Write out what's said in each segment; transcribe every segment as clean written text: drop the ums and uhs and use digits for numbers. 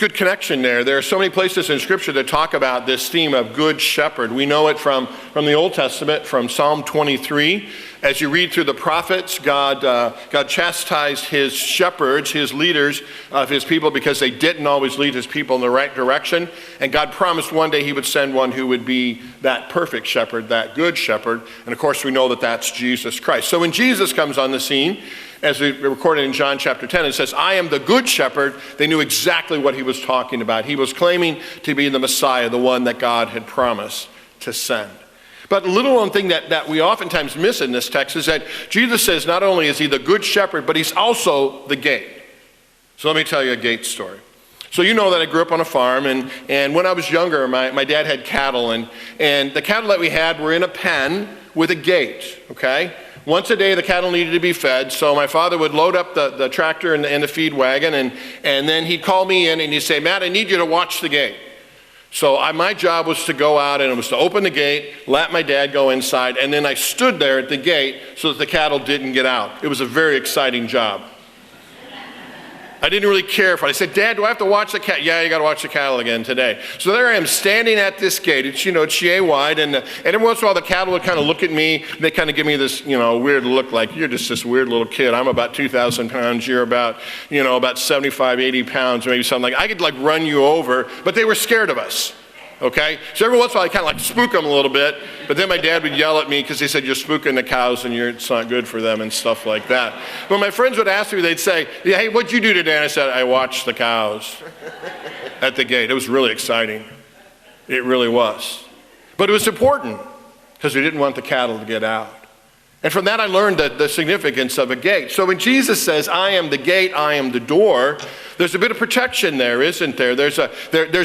good connection there. There are so many places in Scripture that talk about this theme of good shepherd. We know it from the Old Testament, from Psalm 23. As you read through the prophets, God chastised his shepherds, his leaders of his people, because they didn't always lead his people in the right direction. And God promised one day he would send one who would be that perfect shepherd, that good shepherd. And of course, we know that that's Jesus Christ. So when Jesus comes on the scene, as we recorded in John chapter 10, it says, I am the good shepherd. They knew exactly what he was talking about. He was claiming to be the Messiah, the one that God had promised to send. But a little known thing that we oftentimes miss in this text is that Jesus says not only is he the good shepherd, but he's also the gate. So let me tell you a gate story. So you know that I grew up on a farm, and when I was younger, my dad had cattle, and the cattle that we had were in a pen with a gate, okay? Once a day, the cattle needed to be fed, so my father would load up the tractor and the feed wagon, and then he'd call me in and he'd say, Matt, I need you to watch the gate. So my job was to go out, and it was to open the gate, let my dad go inside, and then I stood there at the gate so that the cattle didn't get out. It was a very exciting job. I didn't really care for it. I said, Dad, do I have to watch the cattle? Yeah, you got to watch the cattle again today. So there I am standing at this gate. It's, it's yay wide, and every once in a while the cattle would kind of look at me. They kind of give me this, weird look, like you're just this weird little kid. I'm about 2,000 pounds. You're about 75, 80 pounds, maybe something like. I could run you over, but they were scared of us. Okay? So every once in a while, I kind of spook them a little bit, but then my dad would yell at me because he said, you're spooking the cows and it's not good for them and stuff like that. But my friends would ask me, they'd say, yeah, hey, what'd you do today? And I said, I watched the cows at the gate. It was really exciting. It really was. But it was important because we didn't want the cattle to get out. And from that, I learned the significance of a gate. So when Jesus says, I am the gate, I am the door, there's a bit of protection there, isn't there? There's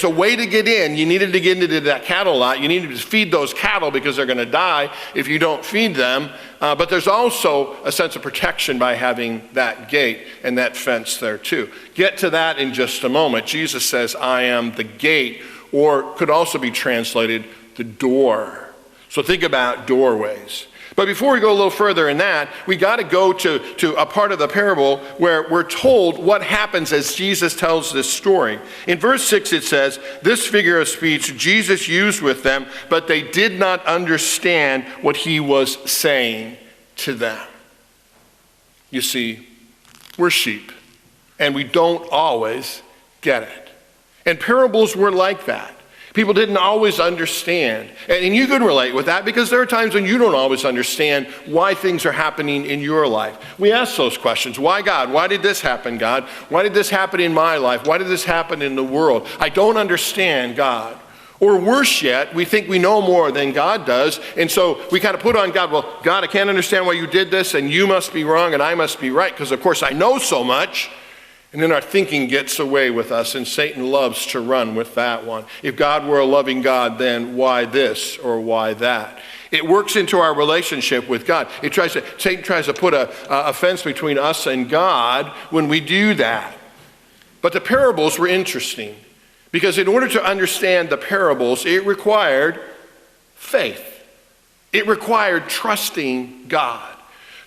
a way to get in. You needed to get into that cattle lot. You needed to feed those cattle because they're going to die if you don't feed them. But there's also a sense of protection by having that gate and that fence there too. Get to that in just a moment. Jesus says, I am the gate, or could also be translated the door. So think about doorways. But before we go a little further in that, we got to go to a part of the parable where we're told what happens as Jesus tells this story. In verse 6 it says, this figure of speech Jesus used with them, but they did not understand what he was saying to them. You see, we're sheep, and we don't always get it. And parables were like that. People didn't always understand. And you can relate with that because there are times when you don't always understand why things are happening in your life. We ask those questions. Why, God? Why did this happen, God? Why did this happen in my life? Why did this happen in the world? I don't understand, God. Or worse yet, we think we know more than God does. And so we kind of put on God, well, God, I can't understand why you did this, and you must be wrong and I must be right because, of course, I know so much. And then our thinking gets away with us, and Satan loves to run with that one. If God were a loving God, then why this or why that? It works into our relationship with God. Satan tries to put a fence between us and God when we do that. But the parables were interesting because in order to understand the parables, it required faith. It required trusting God.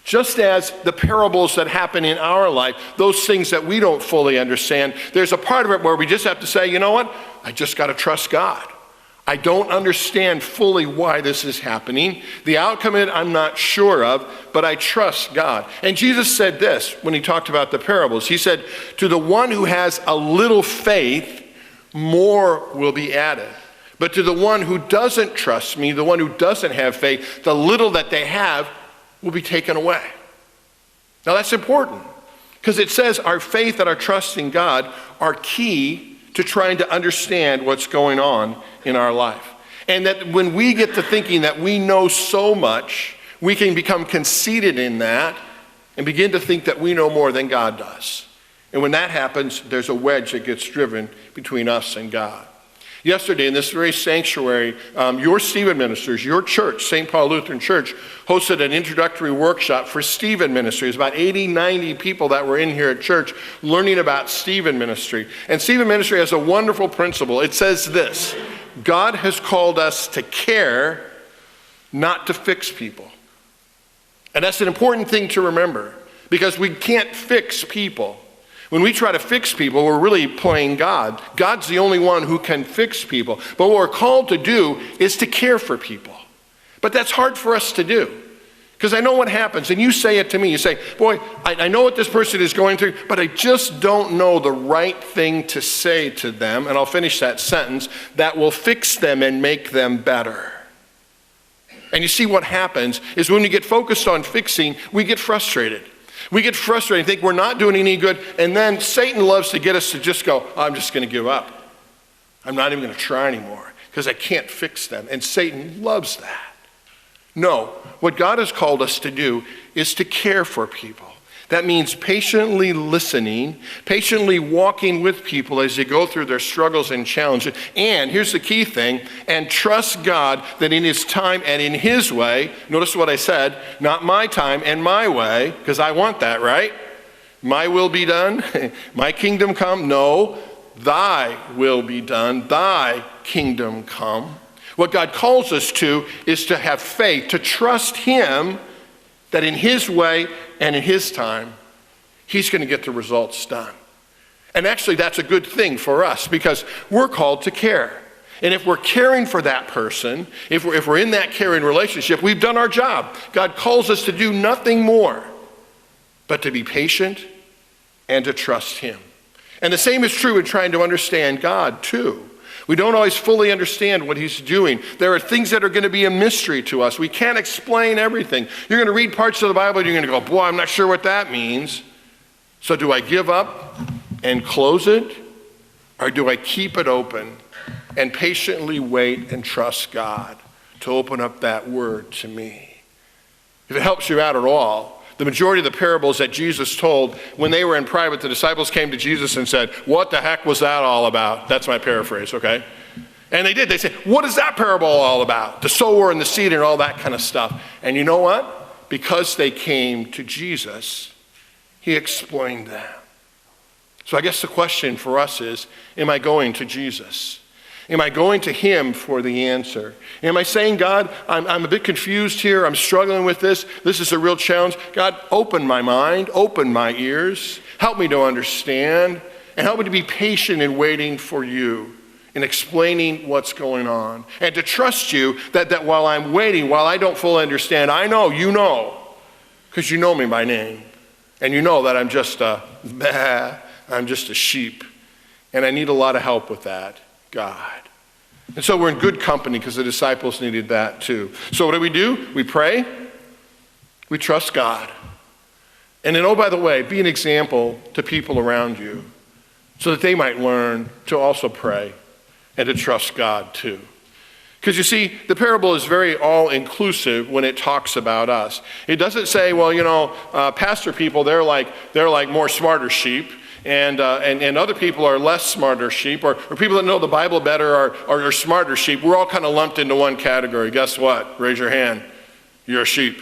Just as the parables that happen in our life, those things that we don't fully understand, there's a part of it where we just have to say, you know what? I just got to trust God. I don't understand fully why this is happening. The outcome of it I'm not sure of, but I trust God. And Jesus said this when he talked about the parables. He said, to the one who has a little faith, more will be added. But to the one who doesn't trust me, the one who doesn't have faith, the little that they have will be taken away. Now that's important because it says our faith and our trust in God are key to trying to understand what's going on in our life. And that when we get to thinking that we know so much, we can become conceited in that and begin to think that we know more than God does. And when that happens, there's a wedge that gets driven between us and God. Yesterday, in this very sanctuary, your Stephen ministers, your church, St. Paul Lutheran Church, hosted an introductory workshop for Stephen ministry. It was about 80, 90 people that were in here at church learning about Stephen ministry. And Stephen ministry has a wonderful principle. It says this: God has called us to care, not to fix people. And that's an important thing to remember because we can't fix people. When we try to fix people, we're really playing God. God's the only one who can fix people. But what we're called to do is to care for people. But that's hard for us to do. Because I know what happens, and you say it to me. You say, boy, I know what this person is going through, but I just don't know the right thing to say to them, and I'll finish that sentence, that will fix them and make them better. And you see what happens is when we get focused on fixing, we get frustrated. We get frustrated and think we're not doing any good, and then Satan loves to get us to just go, I'm just going to give up. I'm not even going to try anymore because I can't fix them. And Satan loves that. No, what God has called us to do is to care for people. That means patiently listening, patiently walking with people as they go through their struggles and challenges. And here's the key thing, and trust God that in his time and in his way, notice what I said, not my time and my way, because I want that, right? My will be done, my kingdom come. No, thy will be done, thy kingdom come. What God calls us to is to have faith, to trust him that in his way and in his time, he's going to get the results done. And actually, that's a good thing for us because we're called to care. And if we're caring for that person, if we're in that caring relationship, we've done our job. God calls us to do nothing more but to be patient and to trust him. And the same is true in trying to understand God, too. We don't always fully understand what he's doing. There are things that are going to be a mystery to us. We can't explain everything. You're going to read parts of the Bible and you're going to go, boy, I'm not sure what that means. So do I give up and close it? Or do I keep it open and patiently wait and trust God to open up that word to me? If it helps you out at all, the majority of the parables that Jesus told, when they were in private, the disciples came to Jesus and said, what the heck was that all about? That's my paraphrase, okay? And they did. They said, what is that parable all about? The sower and the seed and all that kind of stuff. And you know what? Because they came to Jesus, he explained that. So I guess the question for us is, am I going to Jesus? Am I going to him for the answer? Am I saying, God, I'm a bit confused here. I'm struggling with this. This is a real challenge. God, open my mind, open my ears. Help me to understand, and help me to be patient in waiting for you, in explaining what's going on. And to trust you that while I'm waiting, while I don't fully understand, I know you know, because you know me by name. And you know that I'm just a sheep. And I need a lot of help with that, God. And so we're in good company because the disciples needed that too. So what do? We pray. We trust God. And then, oh, by the way, be an example to people around you so that they might learn to also pray and to trust God too. Because you see, the parable is very all-inclusive when it talks about us. It doesn't say, well, pastor people, they're like more smarter sheep. And other people are less smarter sheep, or people that know the Bible better are smarter sheep. We're all kind of lumped into one category. Guess what? Raise your hand. You're a sheep.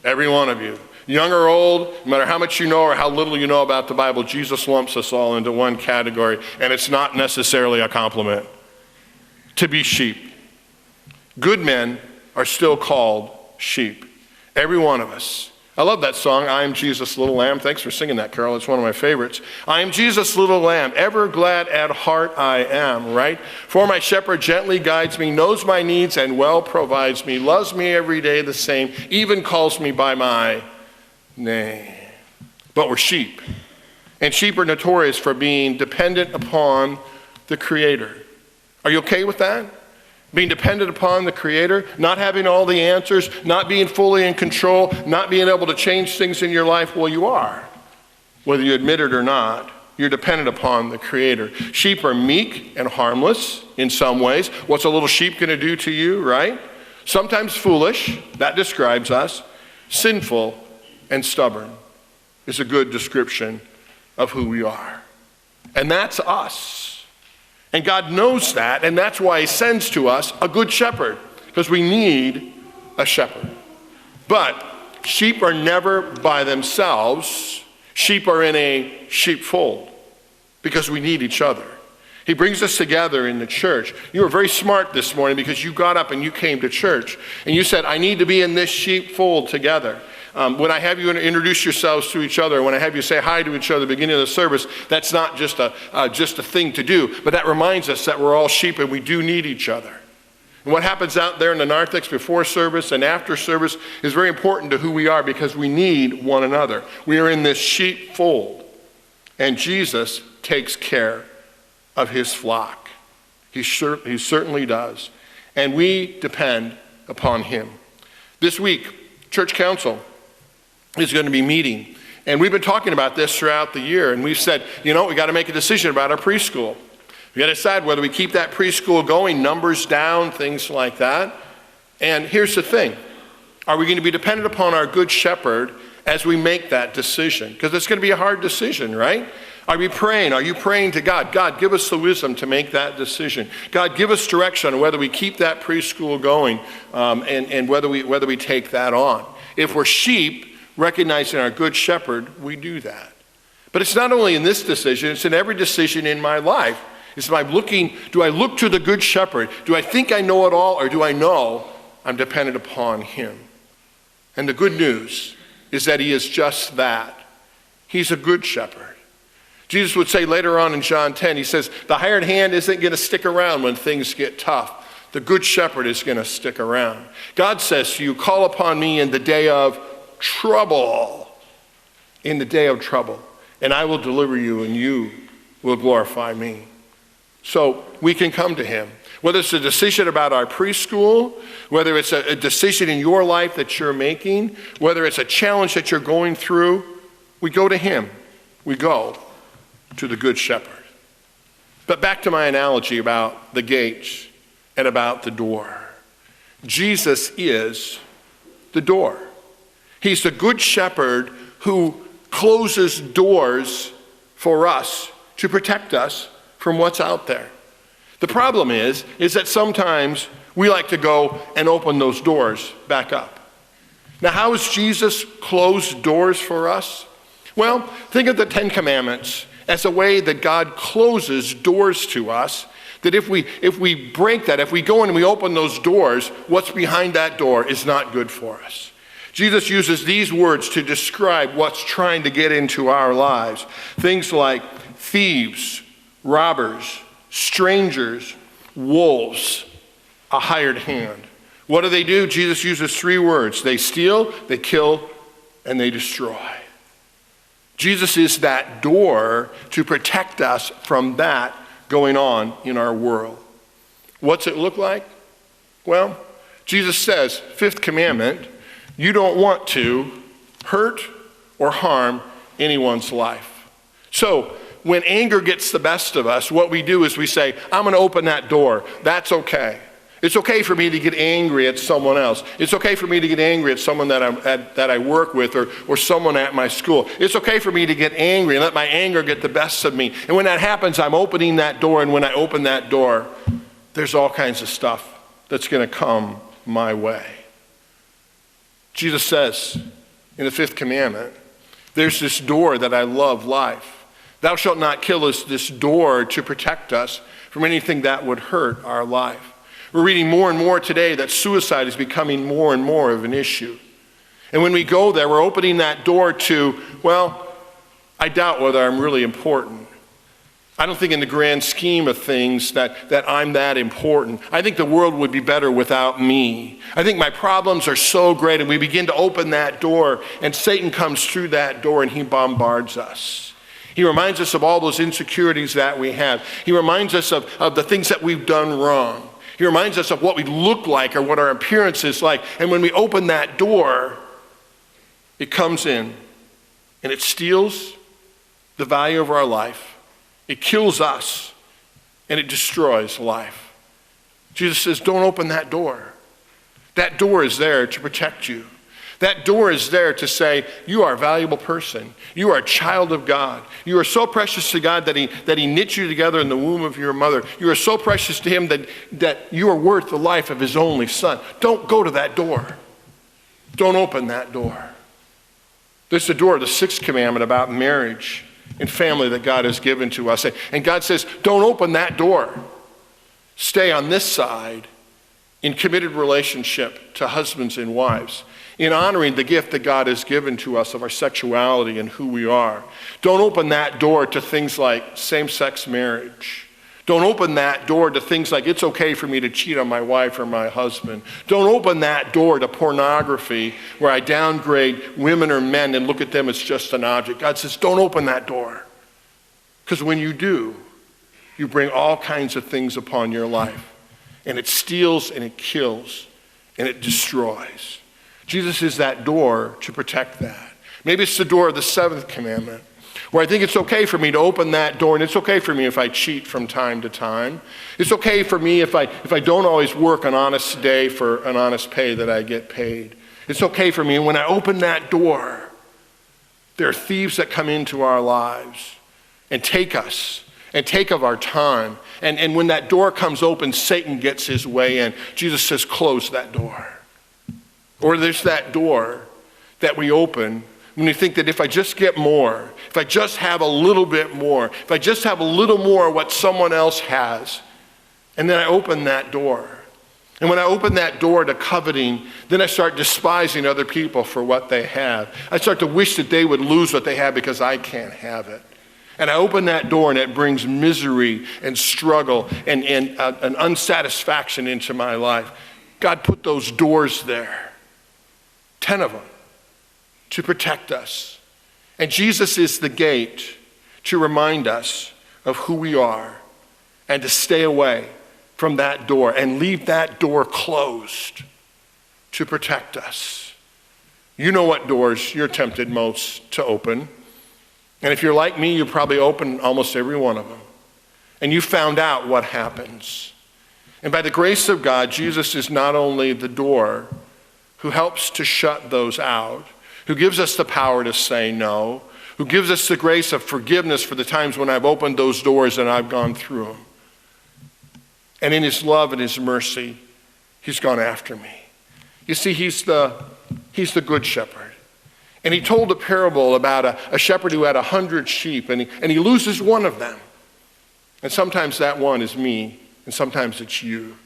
Every one of you. Young or old, no matter how much you know or how little you know about the Bible, Jesus lumps us all into one category, and it's not necessarily a compliment to be sheep. Good men are still called sheep. Every one of us. I love that song, I am Jesus' little lamb. Thanks for singing that, Carol. It's one of my favorites. I am Jesus' little lamb, ever glad at heart I am, right? For my shepherd gently guides me, knows my needs and well provides me, loves me every day the same, even calls me by my name. But we're sheep. And sheep are notorious for being dependent upon the Creator. Are you okay with that? Being dependent upon the Creator, not having all the answers, not being fully in control, not being able to change things in your life? Well, you are. Whether you admit it or not, you're dependent upon the Creator. Sheep are meek and harmless in some ways. What's a little sheep going to do to you, right? Sometimes foolish, that describes us. Sinful and stubborn is a good description of who we are. And that's us. And God knows that, and that's why he sends to us a good shepherd, because we need a shepherd. But sheep are never by themselves. Sheep are in a sheepfold because we need each other. He brings us together in the church. You were very smart this morning because you got up and you came to church and you said, I need to be in this sheepfold together. When I have you introduce yourselves to each other, when I have you say hi to each other at the beginning of the service, that's not just a thing to do, but that reminds us that we're all sheep and we do need each other. And what happens out there in the narthex before service and after service is very important to who we are because we need one another. We are in this sheepfold, and Jesus takes care of his flock. He certainly does. And we depend upon him. This week, Church Council is going to be meeting. And we've been talking about this throughout the year. And we've said, we got to make a decision about our preschool. We got to decide whether we keep that preschool going, numbers down, things like that. And here's the thing. Are we going to be dependent upon our good shepherd as we make that decision? Because it's going to be a hard decision, right? Are we praying? Are you praying to God? God, give us the wisdom to make that decision. God, give us direction on whether we keep that preschool going and whether we take that on. If we're sheep, recognizing our good shepherd, we do that. But it's not only in this decision, it's in every decision in my life. It's by looking, do I look to the good shepherd? Do I think I know it all, or do I know I'm dependent upon him? And the good news is that he is just that. He's a good shepherd. Jesus would say later on in John 10, he says, the hired hand isn't going to stick around when things get tough. The good shepherd is going to stick around. God says to you, call upon me in the day of trouble. In the day of trouble. And I will deliver you, and you will glorify me. So we can come to him. Whether it's a decision about our preschool, whether it's a decision in your life that you're making, whether it's a challenge that you're going through, we go to him. We go to the good shepherd. But back to my analogy about the gates and about the door. Jesus is the door. He's the good shepherd who closes doors for us to protect us from what's out there. The problem is that sometimes we like to go and open those doors back up. Now, how has Jesus closed doors for us? Well, think of the 10 Commandments as a way that God closes doors to us, that if we break that, if we go in and we open those doors, what's behind that door is not good for us. Jesus uses these words to describe what's trying to get into our lives. Things like thieves, robbers, strangers, wolves, a hired hand. What do? Jesus uses 3 words. They steal, they kill, and they destroy. Jesus is that door to protect us from that going on in our world. What's it look like? Well, Jesus says, 5th commandment, you don't want to hurt or harm anyone's life. So, when anger gets the best of us, what we do is we say, I'm going to open that door. That's okay. It's okay for me to get angry at someone else. It's okay for me to get angry at someone that I work with or someone at my school. It's okay for me to get angry and let my anger get the best of me. And when that happens, I'm opening that door. And when I open that door, there's all kinds of stuff that's going to come my way. Jesus says in the 5th commandment, there's this door that I love, life. Thou shalt not kill is this door to protect us from anything that would hurt our life. We're reading more and more today that suicide is becoming more and more of an issue. And when we go there, we're opening that door to, well, I doubt whether I'm really important. I don't think in the grand scheme of things that I'm that important. I think the world would be better without me. I think my problems are so great, and we begin to open that door, and Satan comes through that door and he bombards us. He reminds us of all those insecurities that we have. He reminds us of the things that we've done wrong. He reminds us of what we look like or what our appearance is like. And when we open that door, it comes in and it steals the value of our life. It kills us and it destroys life. Jesus says, don't open that door. That door is there to protect you. That door is there to say, you are a valuable person. You are a child of God. You are so precious to God that he knit you together in the womb of your mother. You are so precious to him that you are worth the life of his only son. Don't go to that door. Don't open that door. There's the door, the 6th commandment about marriage and family that God has given to us. And God says, don't open that door. Stay on this side in committed relationship to husbands and wives, in honoring the gift that God has given to us of our sexuality and who we are. Don't open that door to things like same-sex marriage. Don't open that door to things like it's okay for me to cheat on my wife or my husband. Don't open that door to pornography where I downgrade women or men and look at them as just an object. God says, don't open that door. Because when you do, you bring all kinds of things upon your life. And it steals and it kills and it destroys. Jesus is that door to protect that. Maybe it's the door of the seventh commandment, where I think it's okay for me to open that door, and it's okay for me if I cheat from time to time. It's okay for me if I don't always work an honest day for an honest pay that I get paid. It's okay for me. And when I open that door, there are thieves that come into our lives and take us and take of our time. And when that door comes open, Satan gets his way in. Jesus says, close that door. Or there's that door that we open when we think that if I just get more, if I just have a little bit more, if I just have a little more of what someone else has, and then I open that door. And when I open that door to coveting, then I start despising other people for what they have. I start to wish that they would lose what they have because I can't have it. And I open that door and it brings misery and struggle and an unsatisfaction into my life. God put those doors there. 10 of them, to protect us. And Jesus is the gate to remind us of who we are and to stay away from that door and leave that door closed to protect us. You know what doors you're tempted most to open. And if you're like me, you probably open almost every one of them. And you found out what happens. And by the grace of God, Jesus is not only the door who helps to shut those out, who gives us the power to say no, who gives us the grace of forgiveness for the times when I've opened those doors and I've gone through them. And in his love and his mercy, he's gone after me. You see, he's the good shepherd. And he told a parable about a shepherd who had 100 sheep, and he loses one of them. And sometimes that one is me, and sometimes it's you.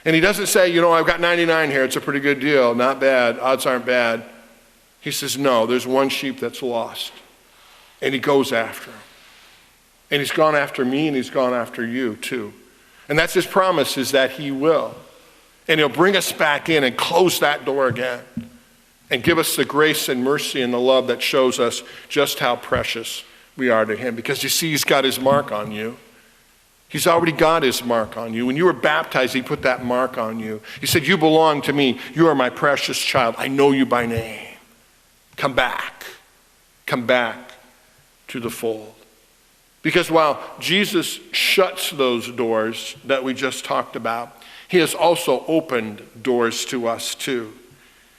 And he doesn't say, I've got 99 here, it's a pretty good deal, not bad, odds aren't bad. He says, no, there's one sheep that's lost. And he goes after him. And he's gone after me, and he's gone after you too. And that's his promise, is that he will. And he'll bring us back in and close that door again and give us the grace and mercy and the love that shows us just how precious we are to him. Because you see, he's got his mark on you. He's already got his mark on you. When you were baptized, he put that mark on you. He said, you belong to me. You are my precious child. I know you by name. Come back. Come back to the fold. Because while Jesus shuts those doors that we just talked about, he has also opened doors to us too.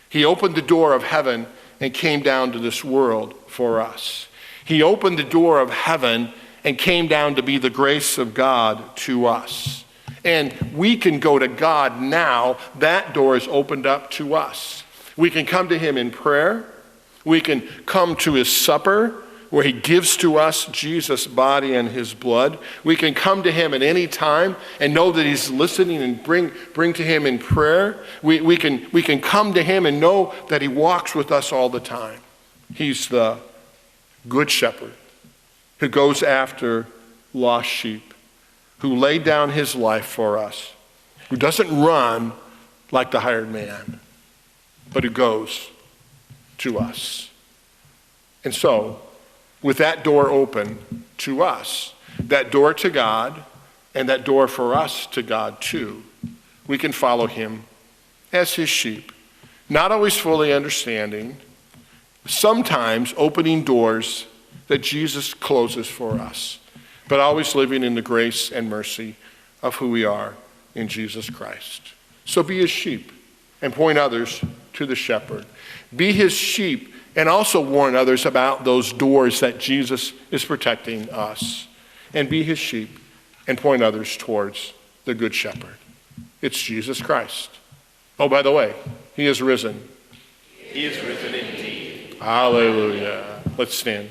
He opened the door of heaven and came down to this world for us. He opened the door of heaven and came down to be the grace of God to us. And we can go to God now. That door is opened up to us. We can come to him in prayer. We can come to his supper, where he gives to us Jesus' body and his blood. We can come to him at any time and know that he's listening and bring to him in prayer. We can come to him and know that he walks with us all the time. He's the good shepherd who goes after lost sheep, who laid down his life for us, who doesn't run like the hired man, but who goes to us. And so, with that door open to us, that door to God, and that door for us to God too, we can follow him as his sheep, not always fully understanding, sometimes opening doors that Jesus closes for us, but always living in the grace and mercy of who we are in Jesus Christ. So be his sheep and point others to the shepherd. Be his sheep and also warn others about those doors that Jesus is protecting us. And be his sheep and point others towards the good shepherd. It's Jesus Christ. Oh, by the way, he is risen. He is risen indeed. Hallelujah. Let's stand.